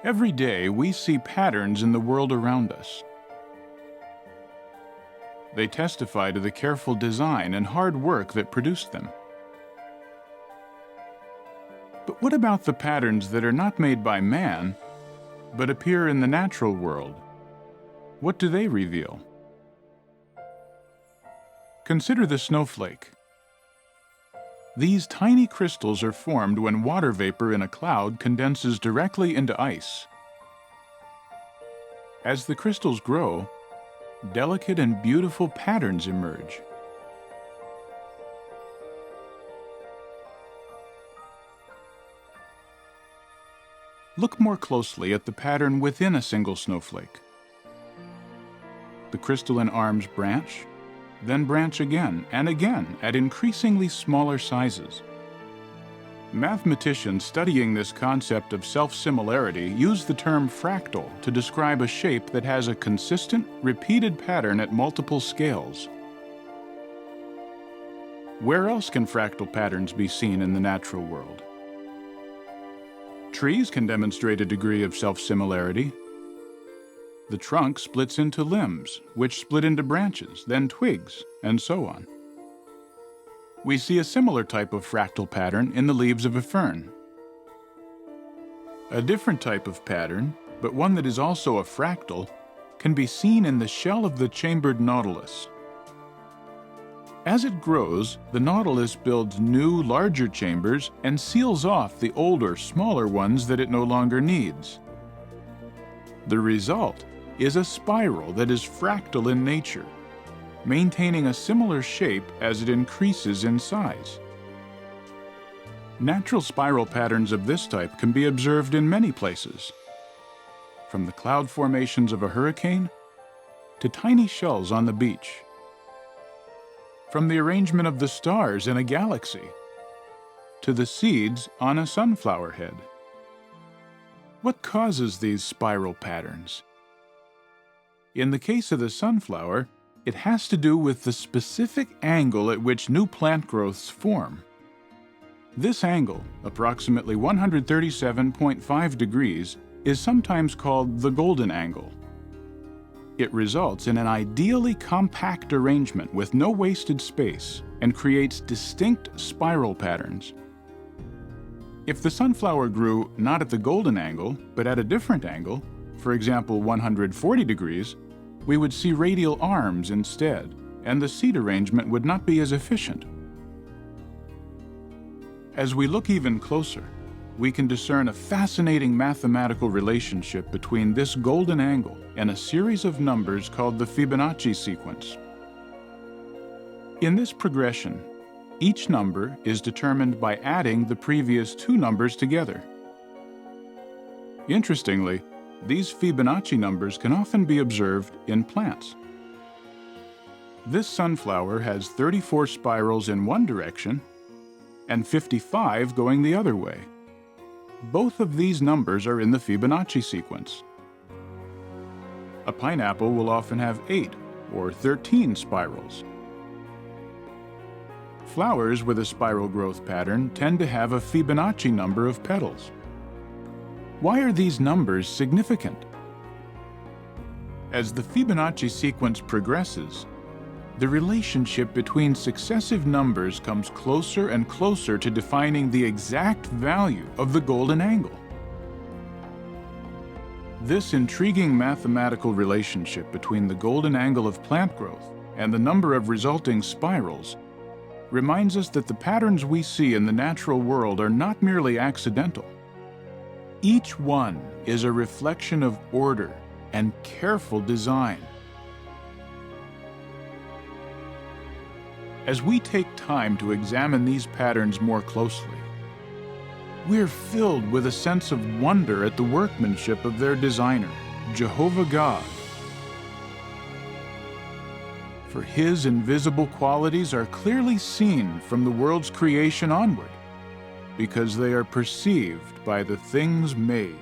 Every day, we see patterns in the world around us. They testify to the careful design and hard work that produced them. But what about the patterns that are not made by man, but appear in the natural world? What do they reveal? Consider the snowflake. These tiny crystals are formed when water vapor in a cloud condenses directly into ice. As the crystals grow, delicate and beautiful patterns emerge. Look more closely at the pattern within a single snowflake. The crystalline arms branch, then branch again and again at increasingly smaller sizes. Mathematicians studying this concept of self-similarity use the term fractal to describe a shape that has a consistent, repeated pattern at multiple scales. Where else can fractal patterns be seen in the natural world? Trees can demonstrate a degree of self-similarity. The trunk splits into limbs, which split into branches, then twigs, and so on. We see a similar type of fractal pattern in the leaves of a fern. A different type of pattern, but one that is also a fractal, can be seen in the shell of the chambered nautilus. As it grows, the nautilus builds new, larger chambers and seals off the older, smaller ones that it no longer needs. The result is a spiral that is fractal in nature, maintaining a similar shape as it increases in size. Natural spiral patterns of this type can be observed in many places, from the cloud formations of a hurricane to tiny shells on the beach, from the arrangement of the stars in a galaxy to the seeds on a sunflower head. What causes these spiral patterns? In the case of the sunflower, it has to do with the specific angle at which new plant growths form. This angle, approximately 137.5 degrees, is sometimes called the golden angle. It results in an ideally compact arrangement with no wasted space and creates distinct spiral patterns. If the sunflower grew not at the golden angle, but at a different angle, for example 140 degrees, we would see radial arms instead, and the seed arrangement would not be as efficient. As we look even closer, we can discern a fascinating mathematical relationship between this golden angle and a series of numbers called the Fibonacci sequence. In this progression, each number is determined by adding the previous two numbers together. Interestingly, these Fibonacci numbers can often be observed in plants. This sunflower has 34 spirals in one direction and 55 going the other way. Both of these numbers are in the Fibonacci sequence. A pineapple will often have 8 or 13 spirals. Flowers with a spiral growth pattern tend to have a Fibonacci number of petals. Why are these numbers significant? As the Fibonacci sequence progresses, the relationship between successive numbers comes closer and closer to defining the exact value of the golden angle. This intriguing mathematical relationship between the golden angle of plant growth and the number of resulting spirals reminds us that the patterns we see in the natural world are not merely accidental. Each one is a reflection of order and careful design. As we take time to examine these patterns more closely, we're filled with a sense of wonder at the workmanship of their designer, Jehovah God. For His invisible qualities are clearly seen from the world's creation onward, because they are perceived by the things made.